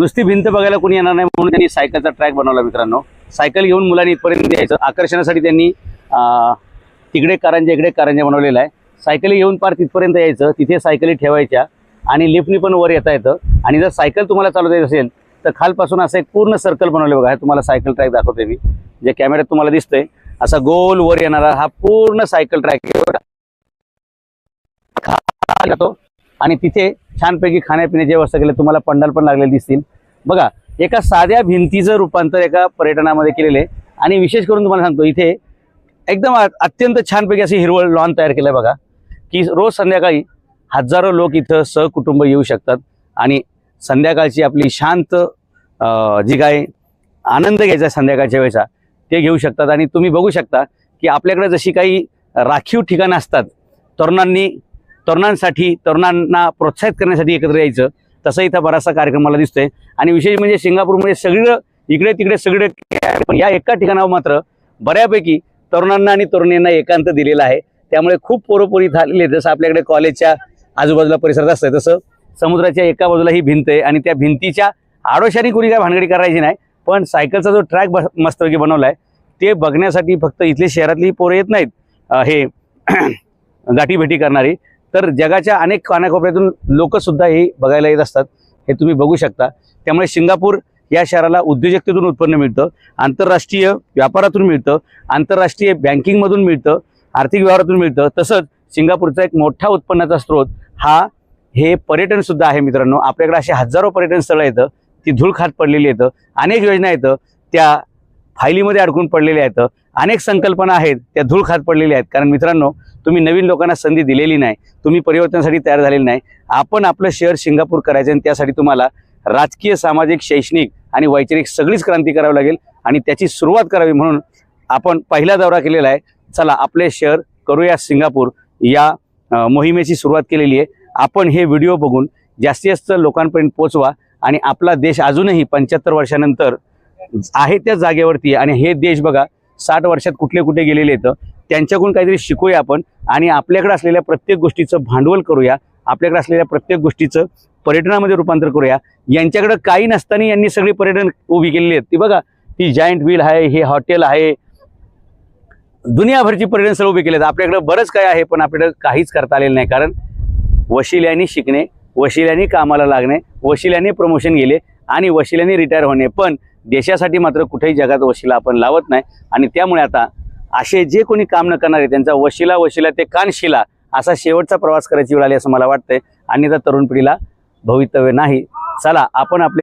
नुसती भिंत बघायला कोणी येणार नाही म्हणून त्यांनी सायकलचा ट्रॅक बनवला मित्रांनो। सायकल घेऊन मुलांनी इथपर्यंत यायचं, आकर्षणासाठी त्यांनी तिकडे कारंजा इकडे कारंजा बनवलेला आहे। सायकली घेऊन पार तिथपर्यंत यायचं, तिथे सायकली ठेवायच्या आणि लिफ्टनी पण वर येता येतं। आणि जर सायकल तुम्हाला चालवता येत असेल तर खालपासून असं एक पूर्ण सर्कल बनवले बघा, तुम्हाला सायकल ट्रॅक दाखवते मी, जे कॅमेऱ्यात तुम्हाला दिसतंय असा गोल वर येणारा हा पूर्ण सायकल ट्रॅक आहे। आणि तिथे छानपैकी खाण्यापिण्याची व्यवस्था केली, तुम्हाला पंडाल पण लागलेले दिसतील बघा। एका साध्या भिंतीचं रूपांतर एका पर्यटनामध्ये केलेले। आणि विशेष करून तुम्हाला सांगतो इथे एकदम अत्यंत छानपैकी अशी हिरवळ लॉन तयार केलं बघा, की रोज संध्याकाळी हजारो लोक इथं सहकुटुंब येऊ शकतात आणि संध्याकाळची आपली शांत जी काय आनंद घ्यायचा संध्याकाळच्या वेळेचा ते घेऊ शकतात। आणि तुम्ही बघू शकता की आपल्याकडे जशी काही राखीव ठिकाणं असतात तरुणांसाठी, तरुणांना प्रोत्साहित करण्यासाठी एकत्र यायचं, तसं इथं बराचसा कार्यक्रम मला दिसतोय। आणि विशेष म्हणजे सिंगापूरमध्ये सगळं इकडे तिकडे सगळे, पण या एका ठिकाणावर मात्र बऱ्यापैकी तरुणांना आणि तरुणींना एकांत दिलेला आहे। त्यामुळे खूप पोरोपोरी झालेली आहे। जसं आपल्याकडे कॉलेजच्या आजूबाजूला परिसरात असतं तसं समुद्राच्या एका बाजूला ही भिंत आहे आणि त्या भिंतीच्या आडोशाने कोणी काय भानगडी करायची नाही, पण सायकलचा जो ट्रॅक मस्तपैकी बनवला आहे ते बघण्यासाठी फक्त इथले शहरातली पोरं येत नाहीत, हे गाठीभेटी करणारी, तर जगाच्या अनेक कानाकोपऱ्यातून लोकसुद्धा हे बघायला येत असतात, हे तुम्ही बघू शकता। त्यामुळे सिंगापूर या शहराला उद्योजकतेतून उत्पन्न मिळतं, आंतरराष्ट्रीय व्यापारातून मिळतं, आंतरराष्ट्रीय बँकिंगमधून मिळतं, आर्थिक व्यवहारातून मिळतं। तसंच सिंगापूरचा एक मोठा उत्पन्नाचा स्रोत हे पर्यटनसुद्धा आहे मित्रांनो। आपल्याकडे असे हजारो पर्यटन स्थळं येतं, ती धूळ खात पडलेली येतं, अनेक योजना येतं त्या फायलीमध्ये अडकून पडलेल्या आहेत, अनेक संकल्पना आहेत त्या धूळ खात पडलेल्या आहेत। कारण मित्रांनो तुम्ही नवीन लोकांना संधी दिलेली नाही, तुम्ही परिवर्तनासाठी तयार झालेले नाही। आपण आपलं शहर सिंगापूर करायचं आणि त्यासाठी तुम्हाला राजकीय, सामाजिक, शैक्षणिक आणि वैचारिक सगळीच क्रांती करावी लागेल आणि त्याची सुरुवात करावी म्हणून आपण पहिला दौरा केलेला आहे। चला आपले शहर करूया सिंगापूर या मोहिमेची सुरुवात केलेली आहे। आपण हे व्हिडिओ बघून जास्तीत जास्त लोकांपर्यंत पोहोचवा आणि आपला देश अजूनही 75 वर्षानंतर आहे त्या जागेवरती। आणि हे देश बघा 60 वर्षात कुठे गेलेले आहेत, त्यांच्याकडून काहीतरी शिकूया आपण आणि आपल्याकडे असलेल्या प्रत्येक गोष्टीचं भांडवल करूया, आपल्याकडे असलेल्या प्रत्येक गोष्टीचं पर्यटनामध्ये रूपांतर करूया। यांच्याकडे काही नसताना यांनी सगळी पर्यटन उभी केलेली आहेत, ती बघा, ती जायंट व्हील आहे, हे हॉटेल आहे, दुनियाभरची पर्यटन स्थळ उभी केली आहेत। आपल्याकडे बरंच काय आहे पण आपल्याकडे काहीच करता आलेलं नाही, कारण वशिल्याने शिकणे, वशिल्याने कामाला लागणे, वशिल्याने प्रमोशन गेले आणि वशिल्याने रिटायर होणे, पण देशासाठी मात्र कुठेही जगात वशिला आपण लावत नाही। आणि त्यामुळे आता असे जे कोणी काम न करणारे त्यांचा वशिला ते कानशिला असा शेवटचा प्रवास करायची वेळ आली असं मला वाटतंय। आणि त्या तरुण पिढीला भवितव्य नाही। चला आपण आपले